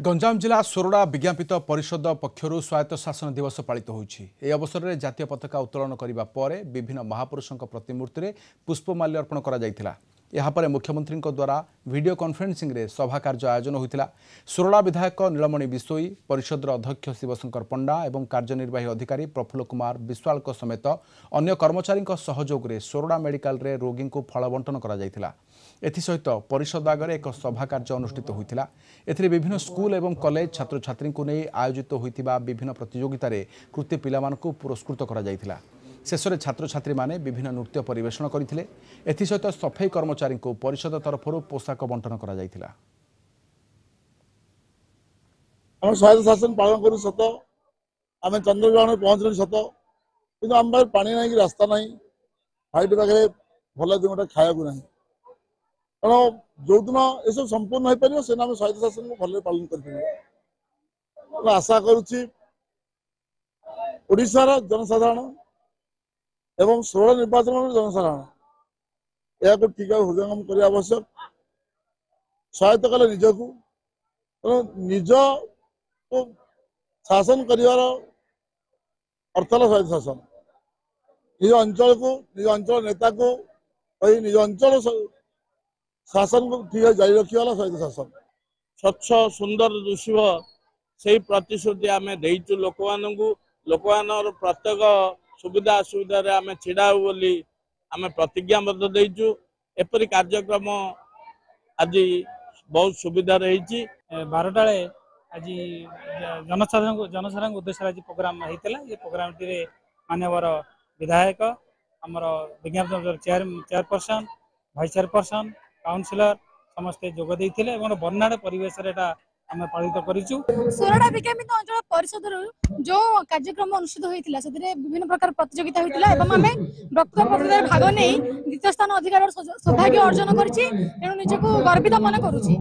गंजाम जिला सोरडा विज्ञापित परिषद पक्षर स्वायत्त शासन दिवस पालित होइछि। ए अवसर में जातीय पताका उत्तोलन करने पर विभिन्न महापुरुषों प्रतिमूर्ति में पुष्पमाल्य अर्पण करा जायथिला। यापर मुख्यमंत्री द्वारा वीडियो कॉन्फ्रेंसिंग रे सभा कार्य आयोजन होता। सोरडा विधायक नीलमणि बिशोई, परिषद अध्यक्ष शिवशंकर पंडा और कार्यनिर्वाही अधिकारी प्रफुल्ल कुमार विश्वाल समेत अन्य कर्मचारी सहयोग में सोरडा मेडिकल रे रोगी को फल बंटन करा जायथिला। एसहित परिषद आगे एक सभा कार्य अनुष्ठित होता। एथिरे विभिन्न स्कूल और कॉलेज छात्र छात्री को नहीं आयोजित होता विभिन्न प्रतियोगिता कृति पिलामानकु पुरस्कृत करा जायथिला। शेष में छात्र छात्री माने विभिन्न नृत्य परिवेषण करथिले। एसहित सफाई कर्मचारी को परिषद तरफ पोशाक बंटन करा जायथिला। हम स्वायत्त शासन पालन करू सत आम चंद्रग्रहण पहुँचल सत कि आम पाखे पानी ना कि रास्ता ना फाइट पाखे भल दिन गोटे खाया ना कारण जो दिन यह सब संपूर्ण हो पार से आम स्वायत्त शासन को भले पालन कर आशा करुच्ची ओडिशार जनसाधारण एवं सोलह निर्वाचन जनसाधारण या ठीक हृदयंगम करने आवश्यक। स्वायत्त कले निजकू निज को शासन कर अर्थ स्वायत्त शासन निज अंचल को निज अंचल नेता को निज अंचल शासन को ठीक जारी रखा स्वायत्त शासन स्वच्छ सुंदर दिशब से प्रतिश्रुति आम देचु लोक प्रत्येक सुविधा असुविधा आम छिड़ा बोली आम प्रतिज्ञाबद्ध देचु। एपरी कार्यक्रम आज बहुत सुविधा रही 12टा आज जनसाधारण उद्देश्य आज प्रोग्राम होता। ये प्रोग्राम मानवर विधायक आमर विज्ञापन चेयरपर्सन भाइस चेयरपर्सन काउंसिलर समस्ते जोग देते बर्नाड़ परिवेश आम पालित करूँ। सोरडा विज्ञापित अंचल परिषद जो कार्यक्रम अनुष्ठित होता से विभिन्न प्रकार प्रतियोगिता होता है। आम वक्तव्य प्रतियोगिता भाग नहीं द्वितीय स्थान अधिकार सौभाग्य अर्जन कर निजक गर्वित मन करुँची।